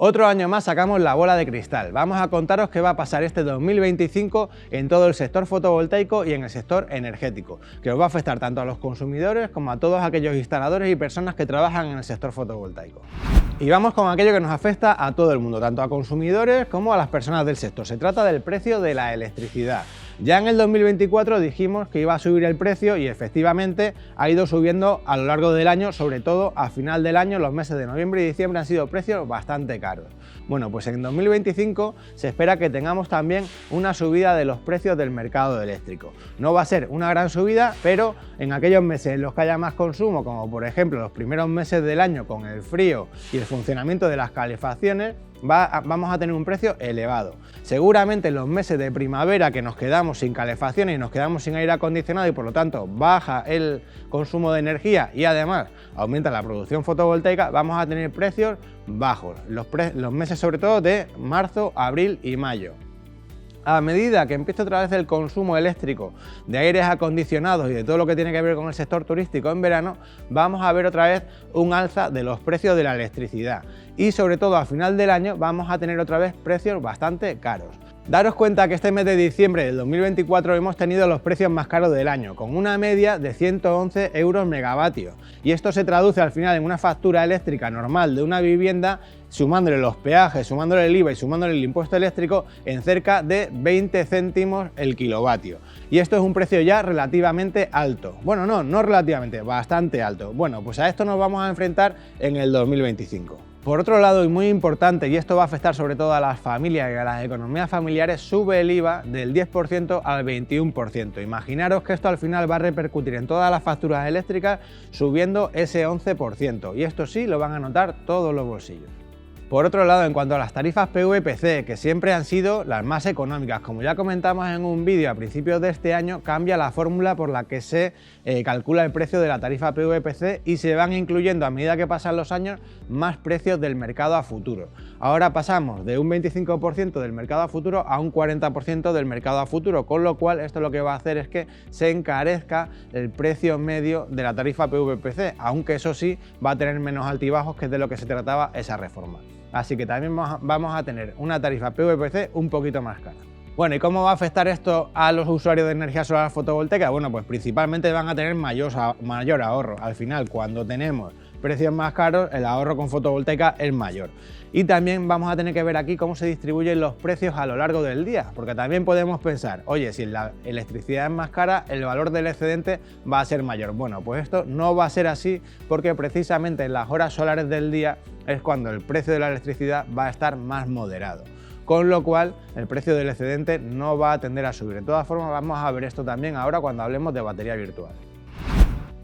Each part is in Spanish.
Otro año más sacamos la bola de cristal. Vamos a contaros qué va a pasar este 2025 en todo el sector fotovoltaico y en el sector energético, que os va a afectar tanto a los consumidores como a todos aquellos instaladores y personas que trabajan en el sector fotovoltaico. Y vamos con aquello que nos afecta a todo el mundo, tanto a consumidores como a las personas del sector. Se trata del precio de la electricidad. Ya en el 2024 dijimos que iba a subir el precio y efectivamente ha ido subiendo a lo largo del año, sobre todo a final del año, los meses de noviembre y diciembre han sido precios bastante caros. Bueno, pues en 2025 se espera que tengamos también una subida de los precios del mercado eléctrico. No va a ser una gran subida, pero en aquellos meses en los que haya más consumo, como por ejemplo los primeros meses del año con el frío y el funcionamiento de las calefacciones, vamos a tener un precio elevado. Seguramente en los meses de primavera que nos quedamos sin calefacciones y nos quedamos sin aire acondicionado y por lo tanto baja el consumo de energía y además aumenta la producción fotovoltaica, vamos a tener precios bajos, los meses sobre todo de marzo, abril y mayo. A medida que empiece otra vez el consumo eléctrico de aires acondicionados y de todo lo que tiene que ver con el sector turístico en verano, vamos a ver otra vez un alza de los precios de la electricidad y sobre todo a final del año vamos a tener otra vez precios bastante caros. Daros cuenta que este mes de diciembre del 2024 hemos tenido los precios más caros del año, con una media de 111 euros megavatio. Y esto se traduce al final en una factura eléctrica normal de una vivienda, sumándole los peajes, sumándole el IVA y sumándole el impuesto eléctrico, en cerca de 20 céntimos el kilovatio. Y esto es un precio ya relativamente alto. Bueno, no relativamente, bastante alto. Bueno, pues a esto nos vamos a enfrentar en el 2025. Por otro lado, y muy importante, y esto va a afectar sobre todo a las familias y a las economías familiares, sube el IVA del 10% al 21%. Imaginaros que esto al final va a repercutir en todas las facturas eléctricas subiendo ese 11%, y esto sí lo van a notar todos los bolsillos. Por otro lado, en cuanto a las tarifas PVPC, que siempre han sido las más económicas, como ya comentamos en un vídeo a principios de este año, cambia la fórmula por la que se calcula el precio de la tarifa PVPC y se van incluyendo a medida que pasan los años más precios del mercado a futuro. Ahora pasamos de un 25% del mercado a futuro a un 40% del mercado a futuro, con lo cual esto lo que va a hacer es que se encarezca el precio medio de la tarifa PVPC, aunque eso sí va a tener menos altibajos, que es de lo que se trataba esa reforma. Así que también vamos a tener una tarifa PVPC un poquito más cara. Bueno, ¿y cómo va a afectar esto a los usuarios de energía solar fotovoltaica? Bueno, pues principalmente van a tener mayor ahorro. Al final, cuando tenemos precios más caros, el ahorro con fotovoltaica es mayor. Y también vamos a tener que ver aquí cómo se distribuyen los precios a lo largo del día, porque también podemos pensar, oye, si la electricidad es más cara, el valor del excedente va a ser mayor. Bueno, pues esto no va a ser así, porque precisamente en las horas solares del día es cuando el precio de la electricidad va a estar más moderado, con lo cual el precio del excedente no va a tender a subir. De todas formas, vamos a ver esto también ahora cuando hablemos de batería virtual.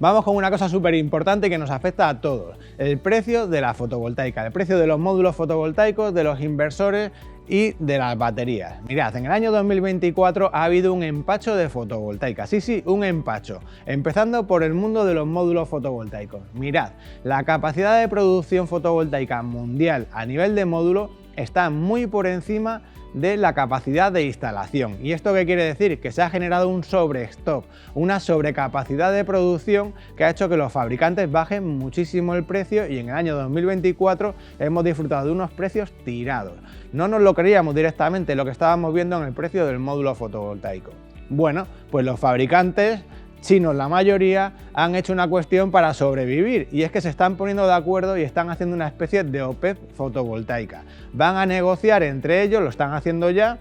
Vamos con una cosa súper importante que nos afecta a todos, el precio de la fotovoltaica, el precio de los módulos fotovoltaicos, de los inversores y de las baterías. Mirad, en el año 2024 ha habido un empacho de fotovoltaica, sí, un empacho, empezando por el mundo de los módulos fotovoltaicos. Mirad, la capacidad de producción fotovoltaica mundial a nivel de módulo está muy por encima de la capacidad de instalación. ¿Y esto qué quiere decir? Que se ha generado un sobrestock, una sobrecapacidad de producción que ha hecho que los fabricantes bajen muchísimo el precio y en el año 2024 hemos disfrutado de unos precios tirados. No nos lo creíamos directamente lo que estábamos viendo en el precio del módulo fotovoltaico. Bueno, pues los fabricantes chinos, la mayoría, han hecho una cuestión para sobrevivir y es que se están poniendo de acuerdo y están haciendo una especie de OPEP fotovoltaica. Van a negociar entre ellos, lo están haciendo ya,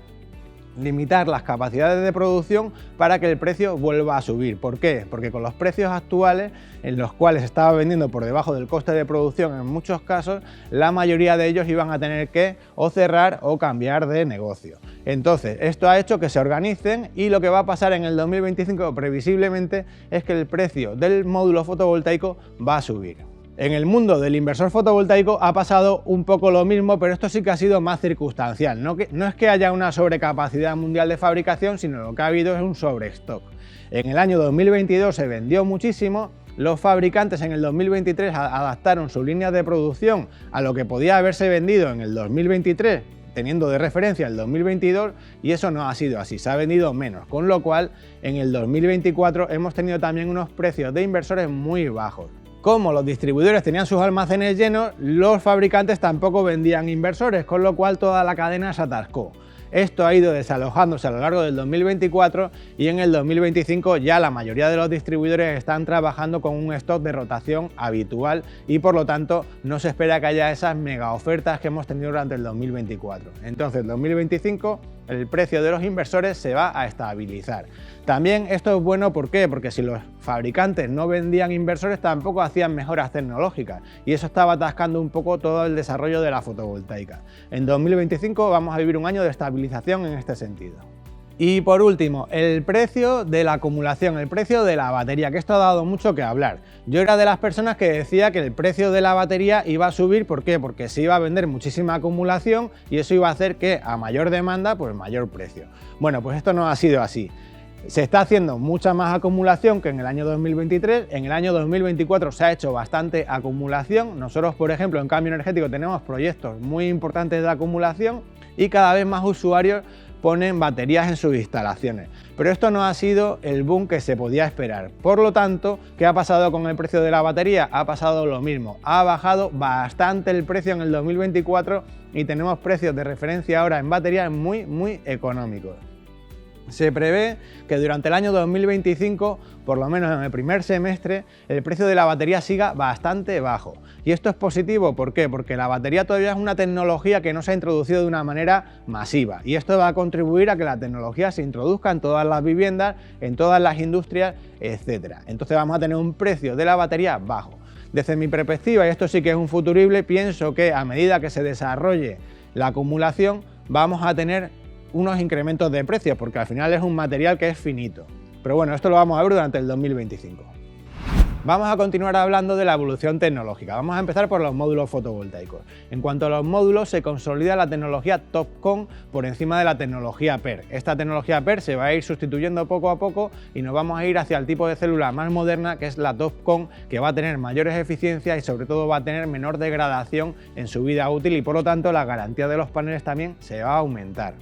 limitar las capacidades de producción para que el precio vuelva a subir. ¿Por qué? Porque con los precios actuales, en los cuales estaba vendiendo por debajo del coste de producción en muchos casos, la mayoría de ellos iban a tener que o cerrar o cambiar de negocio. Entonces, esto ha hecho que se organicen y lo que va a pasar en el 2025 previsiblemente es que el precio del módulo fotovoltaico va a subir. En el mundo del inversor fotovoltaico ha pasado un poco lo mismo, pero esto sí que ha sido más circunstancial. No es que haya una sobrecapacidad mundial de fabricación, sino lo que ha habido es un sobrestock. En el año 2022 se vendió muchísimo, los fabricantes en el 2023 adaptaron sus líneas de producción a lo que podía haberse vendido en el 2023, teniendo de referencia el 2022, y eso no ha sido así, se ha vendido menos, con lo cual en el 2024 hemos tenido también unos precios de inversores muy bajos. como los distribuidores tenían sus almacenes llenos, los fabricantes tampoco vendían inversores, con lo cual toda la cadena se atascó. Esto ha ido desalojándose a lo largo del 2024 y en el 2025 ya la mayoría de los distribuidores están trabajando con un stock de rotación habitual y por lo tanto no se espera que haya esas mega ofertas que hemos tenido durante el 2024. Entonces, en 2025 el precio de los inversores se va a estabilizar. También esto es bueno, ¿por qué? Porque si los fabricantes no vendían inversores tampoco hacían mejoras tecnológicas y eso estaba atascando un poco todo el desarrollo de la fotovoltaica. En 2025 vamos a vivir un año de estabilización en este sentido. Y por último, el precio de la acumulación, el precio de la batería, que esto ha dado mucho que hablar. Yo era de las personas que decía que el precio de la batería iba a subir, ¿por qué? Porque se iba a vender muchísima acumulación y eso iba a hacer que a mayor demanda, pues mayor precio. Bueno, pues esto no ha sido así. Se está haciendo mucha más acumulación que en el año 2023, en el año 2024 se ha hecho bastante acumulación. Nosotros, por ejemplo, en Cambio Energético tenemos proyectos muy importantes de acumulación y cada vez más usuarios ponen baterías en sus instalaciones. Pero esto no ha sido el boom que se podía esperar. Por lo tanto, ¿qué ha pasado con el precio de la batería? Ha pasado lo mismo. Ha bajado bastante el precio en el 2024 y tenemos precios de referencia ahora en baterías muy económicos. Se prevé que durante el año 2025, por lo menos en el primer semestre, el precio de la batería siga bastante bajo. Y esto es positivo, ¿por qué? Porque la batería todavía es una tecnología que no se ha introducido de una manera masiva y esto va a contribuir a que la tecnología se introduzca en todas las viviendas, en todas las industrias, etc. Entonces vamos a tener un precio de la batería bajo. Desde mi perspectiva, y esto sí que es un futurible, pienso que a medida que se desarrolle la acumulación vamos a tener unos incrementos de precios, porque al final es un material que es finito. Pero bueno, esto lo vamos a ver durante el 2025. Vamos a continuar hablando de la evolución tecnológica. Vamos a empezar por los módulos fotovoltaicos. En cuanto a los módulos, se consolida la tecnología TOPCon por encima de la tecnología PER. Esta tecnología PER se va a ir sustituyendo poco a poco y nos vamos a ir hacia el tipo de célula más moderna, que es la TOPCon, que va a tener mayores eficiencias y sobre todo va a tener menor degradación en su vida útil y por lo tanto la garantía de los paneles también se va a aumentar.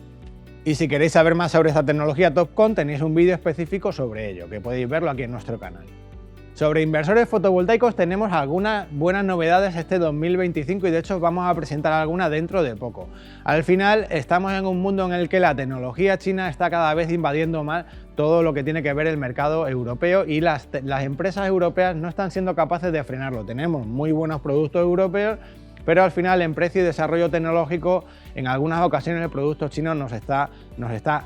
Y si queréis saber más sobre esta tecnología TOPCon, tenéis un vídeo específico sobre ello, que podéis verlo aquí en nuestro canal. Sobre inversores fotovoltaicos tenemos algunas buenas novedades este 2025 y de hecho vamos a presentar algunas dentro de poco. Al final estamos en un mundo en el que la tecnología china está cada vez invadiendo más todo lo que tiene que ver el mercado europeo y las empresas europeas no están siendo capaces de frenarlo. Tenemos muy buenos productos europeos, pero al final en precio y desarrollo tecnológico en algunas ocasiones el producto chino nos está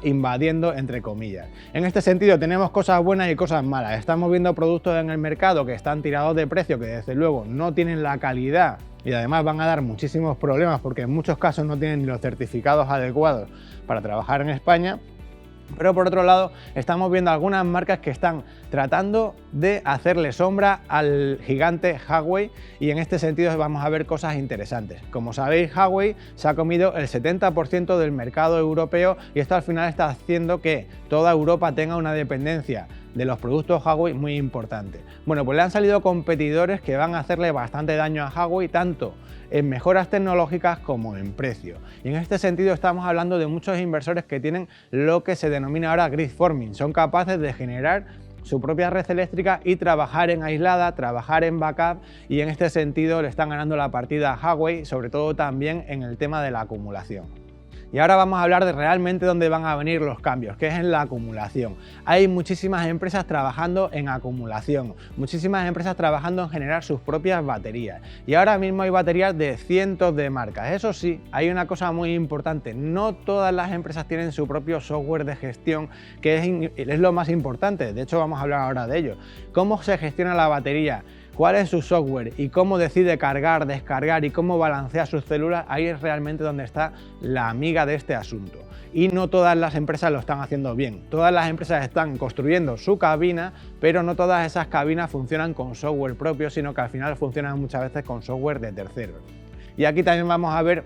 invadiendo, entre comillas. En este sentido tenemos cosas buenas y cosas malas. Estamos viendo productos en el mercado que están tirados de precio, que desde luego no tienen la calidad y además van a dar muchísimos problemas porque en muchos casos no tienen ni los certificados adecuados para trabajar en España. Pero por otro lado estamos viendo algunas marcas que están tratando de hacerle sombra al gigante Huawei y en este sentido vamos a ver cosas interesantes. Como sabéis, Huawei se ha comido el 70% del mercado europeo y esto al final está haciendo que toda Europa tenga una dependencia de los productos Huawei muy importante. Bueno, pues le han salido competidores que van a hacerle bastante daño a Huawei, tanto en mejoras tecnológicas como en precio. Y en este sentido estamos hablando de muchos inversores que tienen lo que se denomina ahora grid forming. Son capaces de generar su propia red eléctrica y trabajar en aislada, trabajar en backup y en este sentido le están ganando la partida a Huawei, sobre todo también en el tema de la acumulación. Y ahora vamos a hablar de realmente dónde van a venir los cambios, que es en la acumulación. Hay muchísimas empresas trabajando en acumulación, muchísimas empresas trabajando en generar sus propias baterías. Y ahora mismo hay baterías de cientos de marcas. Eso sí, hay una cosa muy importante, no todas las empresas tienen su propio software de gestión, que es lo más importante. De hecho, vamos a hablar ahora de ello. ¿Cómo se gestiona la batería? ¿Cuál es su software y cómo decide cargar, descargar y cómo balancea sus células? Ahí es realmente donde está la amiga de este asunto. Y no todas las empresas lo están haciendo bien. Todas las empresas están construyendo su cabina, pero no todas esas cabinas funcionan con software propio, sino que al final funcionan muchas veces con software de terceros. Y aquí también vamos a ver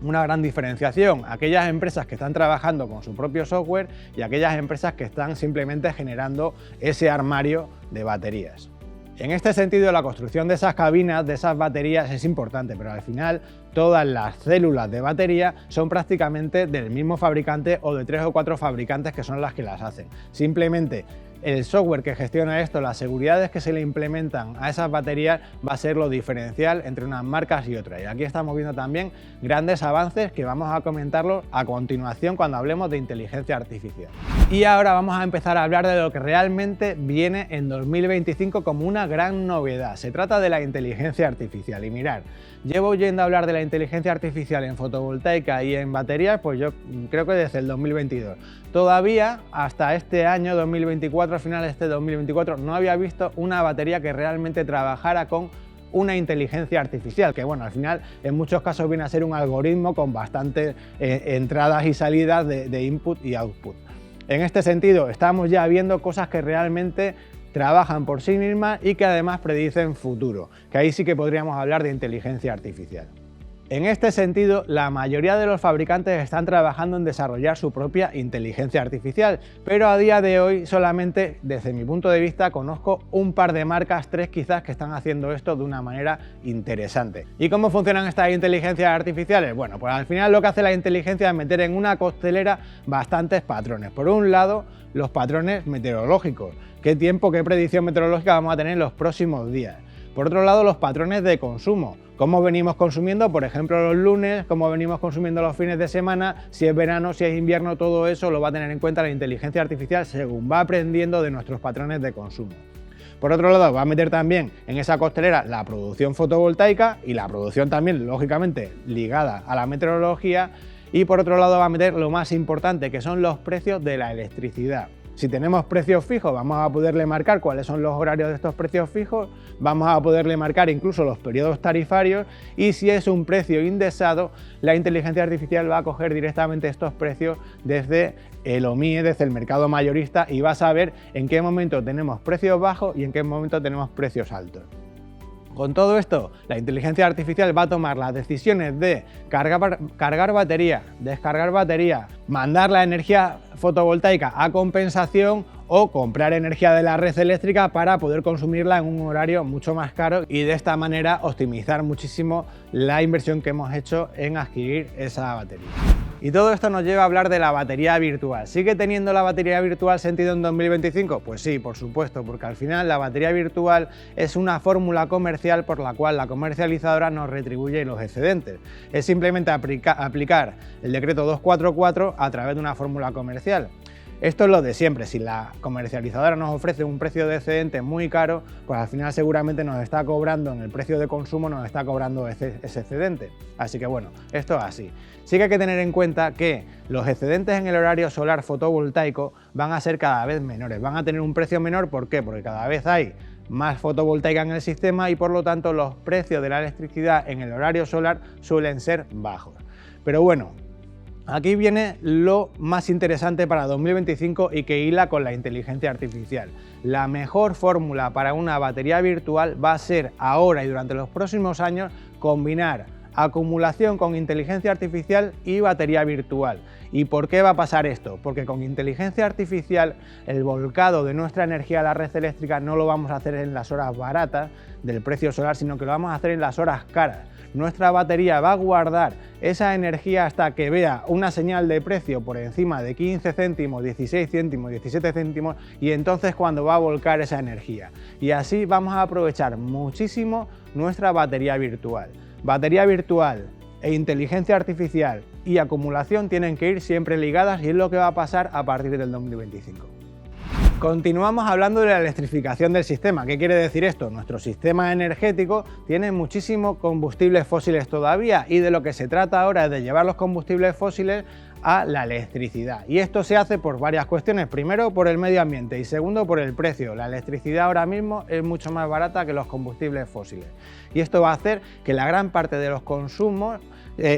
una gran diferenciación, aquellas empresas que están trabajando con su propio software y aquellas empresas que están simplemente generando ese armario de baterías. En este sentido, la construcción de esas cabinas, de esas baterías es importante, pero al final todas las células de batería son prácticamente del mismo fabricante o de 3 o 4 fabricantes que son las que las hacen. Simplemente el software que gestiona esto, las seguridades que se le implementan a esas baterías va a ser lo diferencial entre unas marcas y otras. Y aquí estamos viendo también grandes avances que vamos a comentarlos a continuación cuando hablemos de inteligencia artificial. Y ahora vamos a empezar a hablar de lo que realmente viene en 2025 como una gran novedad. Se trata de la inteligencia artificial. Y mirad, llevo oyendo hablar de la inteligencia artificial en fotovoltaica y en baterías, pues yo creo que desde el 2022. Todavía hasta este año 2024, a finales de este 2024, no había visto una batería que realmente trabajara con una inteligencia artificial, que bueno, al final en muchos casos viene a ser un algoritmo con bastantes entradas y salidas de input y output. En este sentido, estamos ya viendo cosas que realmente trabajan por sí mismas y que además predicen futuro, que ahí sí que podríamos hablar de inteligencia artificial. En este sentido, la mayoría de los fabricantes están trabajando en desarrollar su propia inteligencia artificial, pero a día de hoy solamente, desde mi punto de vista, conozco un par de marcas, 3 quizás, que están haciendo esto de una manera interesante. ¿Y cómo funcionan estas inteligencias artificiales? Bueno, pues al final lo que hace la inteligencia es meter en una costelera bastantes patrones. Por un lado, los patrones meteorológicos. ¿Qué tiempo, qué predicción meteorológica vamos a tener en los próximos días? Por otro lado, los patrones de consumo. Cómo venimos consumiendo, por ejemplo, los lunes, cómo venimos consumiendo los fines de semana, si es verano, si es invierno, todo eso lo va a tener en cuenta la inteligencia artificial según va aprendiendo de nuestros patrones de consumo. Por otro lado, va a meter también en esa costelera la producción fotovoltaica y la producción también, lógicamente, ligada a la meteorología. Y por otro lado va a meter lo más importante, que son los precios de la electricidad. Si tenemos precios fijos, vamos a poderle marcar cuáles son los horarios de estos precios fijos, vamos a poderle marcar incluso los periodos tarifarios, y si es un precio indexado, la inteligencia artificial va a coger directamente estos precios desde el OMIE, desde el mercado mayorista, y va a saber en qué momento tenemos precios bajos y en qué momento tenemos precios altos. Con todo esto, la inteligencia artificial va a tomar las decisiones de cargar batería, descargar batería, mandar la energía fotovoltaica a compensación o comprar energía de la red eléctrica para poder consumirla en un horario mucho más caro y de esta manera optimizar muchísimo la inversión que hemos hecho en adquirir esa batería. Y todo esto nos lleva a hablar de la batería virtual. ¿Sigue teniendo la batería virtual sentido en 2025? Pues sí, por supuesto, porque al final la batería virtual es una fórmula comercial por la cual la comercializadora nos retribuye los excedentes. Es simplemente aplicar el decreto 244 a través de una fórmula comercial. Esto es lo de siempre, si la comercializadora nos ofrece un precio de excedente muy caro, pues al final seguramente nos está cobrando en el precio de consumo, nos está cobrando ese excedente. Así que bueno, esto es así. Sí que hay que tener en cuenta que los excedentes en el horario solar fotovoltaico van a ser cada vez menores, van a tener un precio menor. ¿Por qué? Porque cada vez hay más fotovoltaica en el sistema y por lo tanto los precios de la electricidad en el horario solar suelen ser bajos. Pero bueno, aquí viene lo más interesante para 2025 y que hila con la inteligencia artificial. La mejor fórmula para una batería virtual va a ser ahora y durante los próximos años combinar acumulación con inteligencia artificial y batería virtual. ¿Y por qué va a pasar esto? Porque con inteligencia artificial el volcado de nuestra energía a la red eléctrica no lo vamos a hacer en las horas baratas del precio solar, sino que lo vamos a hacer en las horas caras. Nuestra batería va a guardar esa energía hasta que vea una señal de precio por encima de 15 céntimos, 16 céntimos, 17 céntimos y entonces cuando va a volcar esa energía. Y así vamos a aprovechar muchísimo nuestra batería virtual. Batería virtual e inteligencia artificial y acumulación tienen que ir siempre ligadas y es lo que va a pasar a partir del 2025. Continuamos hablando de la electrificación del sistema. ¿Qué quiere decir esto? Nuestro sistema energético tiene muchísimos combustibles fósiles todavía y de lo que se trata ahora es de llevar los combustibles fósiles a la electricidad. Y esto se hace por varias cuestiones. Primero, por el medio ambiente y segundo, por el precio. La electricidad ahora mismo es mucho más barata que los combustibles fósiles. Y esto va a hacer que la gran parte de los consumos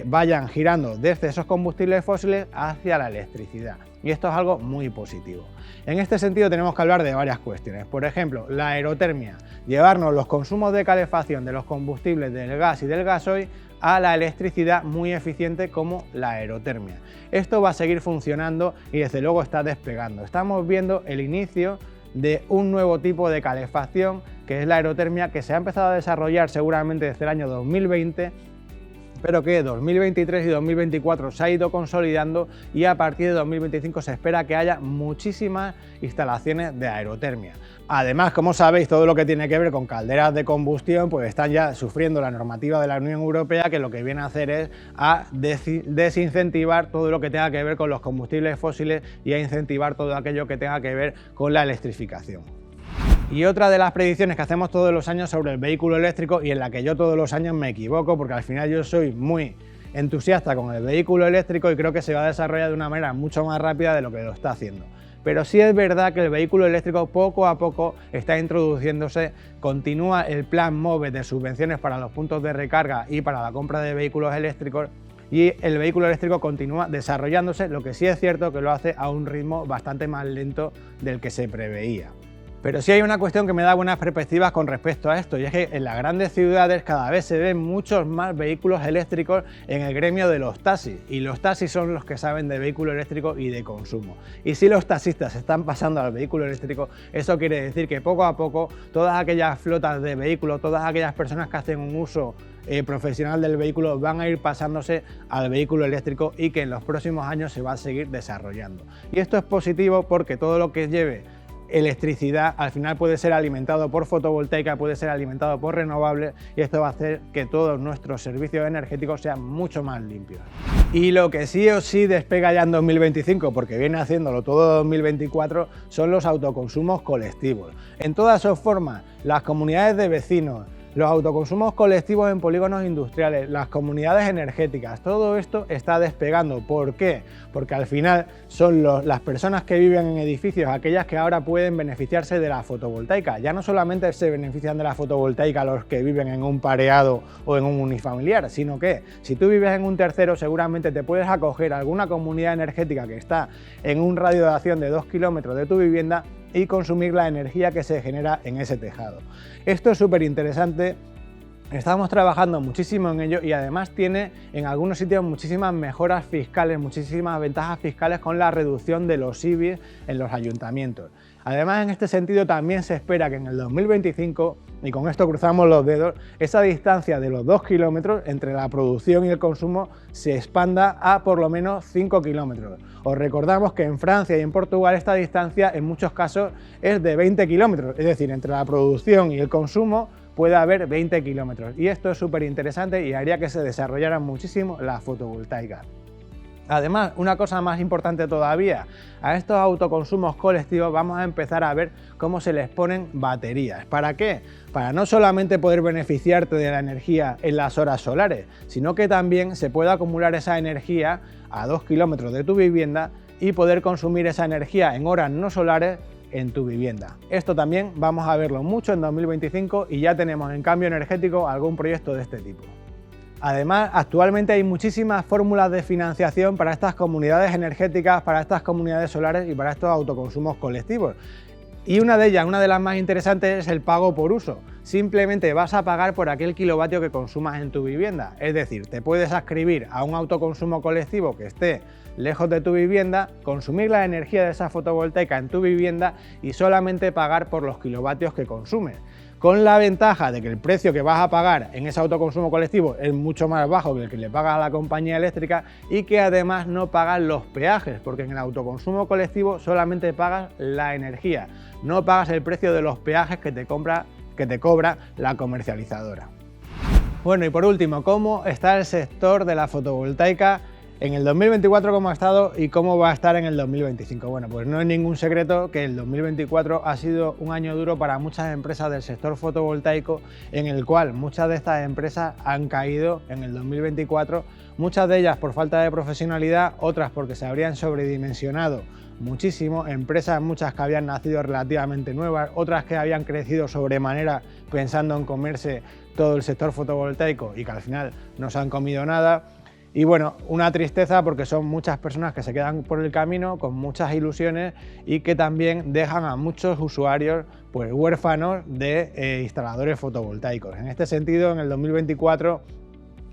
vayan girando desde esos combustibles fósiles hacia la electricidad. Y esto es algo muy positivo. En este sentido tenemos que hablar de varias cuestiones. Por ejemplo, la aerotermia, llevarnos los consumos de calefacción de los combustibles del gas y del gasoil a la electricidad muy eficiente como la aerotermia. Esto va a seguir funcionando y desde luego está despegando. Estamos viendo el inicio de un nuevo tipo de calefacción que es la aerotermia, que se ha empezado a desarrollar seguramente desde el año 2020 pero que 2023 y 2024 se ha ido consolidando y a partir de 2025 se espera que haya muchísimas instalaciones de aerotermia. Además, como sabéis, todo lo que tiene que ver con calderas de combustión pues están ya sufriendo la normativa de la Unión Europea, que lo que viene a hacer es a desincentivar todo lo que tenga que ver con los combustibles fósiles y a incentivar todo aquello que tenga que ver con la electrificación. Y otra de las predicciones que hacemos todos los años sobre el vehículo eléctrico, y en la que yo todos los años me equivoco porque al final yo soy muy entusiasta con el vehículo eléctrico y creo que se va a desarrollar de una manera mucho más rápida de lo que lo está haciendo. Pero sí es verdad que el vehículo eléctrico poco a poco está introduciéndose, continúa el plan MOVE de subvenciones para los puntos de recarga y para la compra de vehículos eléctricos, y el vehículo eléctrico continúa desarrollándose, lo que sí es cierto que lo hace a un ritmo bastante más lento del que se preveía. Pero sí hay una cuestión que me da buenas perspectivas con respecto a esto, y es que en las grandes ciudades cada vez se ven muchos más vehículos eléctricos en el gremio de los taxis, y los taxis son los que saben de vehículo eléctrico y de consumo. Y si los taxistas están pasando al vehículo eléctrico, eso quiere decir que poco a poco todas aquellas flotas de vehículos, todas aquellas personas que hacen un uso profesional del vehículo van a ir pasándose al vehículo eléctrico y que en los próximos años se va a seguir desarrollando. Y esto es positivo porque todo lo que lleve electricidad al final puede ser alimentado por fotovoltaica, puede ser alimentado por renovables, y esto va a hacer que todos nuestros servicios energéticos sean mucho más limpios. Y lo que sí o sí despega ya en 2025, porque viene haciéndolo todo 2024, son los autoconsumos colectivos. En todas sus formas, las comunidades de vecinos, los autoconsumos colectivos en polígonos industriales, las comunidades energéticas, todo esto está despegando. ¿Por qué? Porque al final son las personas que viven en edificios aquellas que ahora pueden beneficiarse de la fotovoltaica. Ya no solamente se benefician de la fotovoltaica los que viven en un pareado o en un unifamiliar, sino que si tú vives en un tercero seguramente te puedes acoger a alguna comunidad energética que está en un radio de acción de 2 kilómetros de tu vivienda y consumir la energía que se genera en ese tejado. Esto es súper interesante, estamos trabajando muchísimo en ello y además tiene en algunos sitios muchísimas mejoras fiscales, muchísimas ventajas fiscales con la reducción de los IBI en los ayuntamientos. Además, en este sentido también se espera que en el 2025, y con esto cruzamos los dedos, esa distancia de los 2 kilómetros entre la producción y el consumo se expanda a por lo menos 5 kilómetros. Os recordamos que en Francia y en Portugal esta distancia en muchos casos es de 20 kilómetros, es decir, entre la producción y el consumo puede haber 20 kilómetros. Y esto es súper interesante y haría que se desarrollara muchísimo la fotovoltaica. Además, una cosa más importante todavía, a estos autoconsumos colectivos vamos a empezar a ver cómo se les ponen baterías. ¿Para qué? Para no solamente poder beneficiarte de la energía en las horas solares, sino que también se pueda acumular esa energía a 2 kilómetros de tu vivienda y poder consumir esa energía en horas no solares en tu vivienda. Esto también vamos a verlo mucho en 2025 y ya tenemos en Cambio Energético algún proyecto de este tipo. Además, actualmente hay muchísimas fórmulas de financiación para estas comunidades energéticas, para estas comunidades solares y para estos autoconsumos colectivos. Y una de ellas, una de las más interesantes, es el pago por uso. Simplemente vas a pagar por aquel kilovatio que consumas en tu vivienda. Es decir, te puedes adscribir a un autoconsumo colectivo que esté lejos de tu vivienda, consumir la energía de esa fotovoltaica en tu vivienda y solamente pagar por los kilovatios que consumes. Con la ventaja de que el precio que vas a pagar en ese autoconsumo colectivo es mucho más bajo que el que le pagas a la compañía eléctrica y que además no pagas los peajes, porque en el autoconsumo colectivo solamente pagas la energía, no pagas el precio de los peajes que te cobra la comercializadora. Bueno, y por último, ¿cómo está el sector de la fotovoltaica en el 2024, cómo ha estado y cómo va a estar en el 2025? Bueno, pues no es ningún secreto que el 2024 ha sido un año duro para muchas empresas del sector fotovoltaico, en el cual muchas de estas empresas han caído en el 2024, muchas de ellas por falta de profesionalidad, otras porque se habrían sobredimensionado muchísimo, empresas muchas que habían nacido relativamente nuevas, otras que habían crecido sobremanera pensando en comerse todo el sector fotovoltaico y que al final no se han comido nada. Y bueno, una tristeza porque son muchas personas que se quedan por el camino con muchas ilusiones y que también dejan a muchos usuarios pues huérfanos de instaladores fotovoltaicos. En este sentido, en el 2024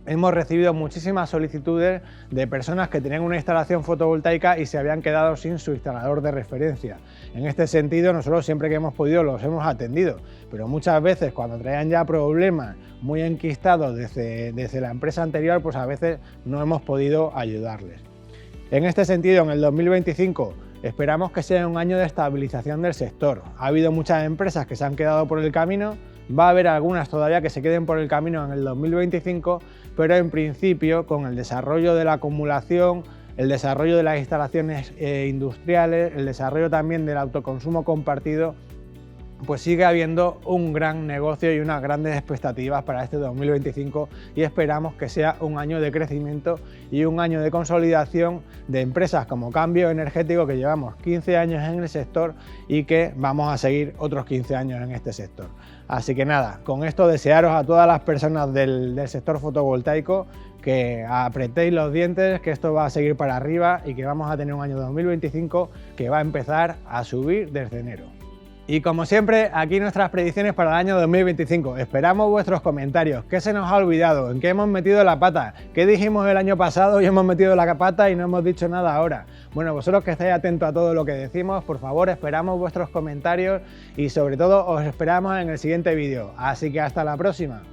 hemos recibido muchísimas solicitudes de personas que tenían una instalación fotovoltaica y se habían quedado sin su instalador de referencia. En este sentido, nosotros siempre que hemos podido los hemos atendido, pero muchas veces cuando traían ya problemas muy enquistados desde la empresa anterior, pues a veces no hemos podido ayudarles. En este sentido, en el 2025 esperamos que sea un año de estabilización del sector. Ha habido muchas empresas que se han quedado por el camino. Va a haber algunas todavía que se queden por el camino en el 2025, pero en principio con el desarrollo de la acumulación, el desarrollo de las instalaciones industriales, el desarrollo también del autoconsumo compartido, pues sigue habiendo un gran negocio y unas grandes expectativas para este 2025 y esperamos que sea un año de crecimiento y un año de consolidación de empresas como Cambio Energético, que llevamos 15 años en el sector y que vamos a seguir otros 15 años en este sector. Así que nada, con esto desearos a todas las personas del sector fotovoltaico que apretéis los dientes, que esto va a seguir para arriba y que vamos a tener un año 2025 que va a empezar a subir desde enero. Y como siempre, aquí nuestras predicciones para el año 2025. Esperamos vuestros comentarios. ¿Qué se nos ha olvidado? ¿En qué hemos metido la pata? ¿Qué dijimos el año pasado y hemos metido la pata y no hemos dicho nada ahora? Bueno, vosotros que estáis atentos a todo lo que decimos, por favor, esperamos vuestros comentarios y sobre todo os esperamos en el siguiente vídeo. Así que hasta la próxima.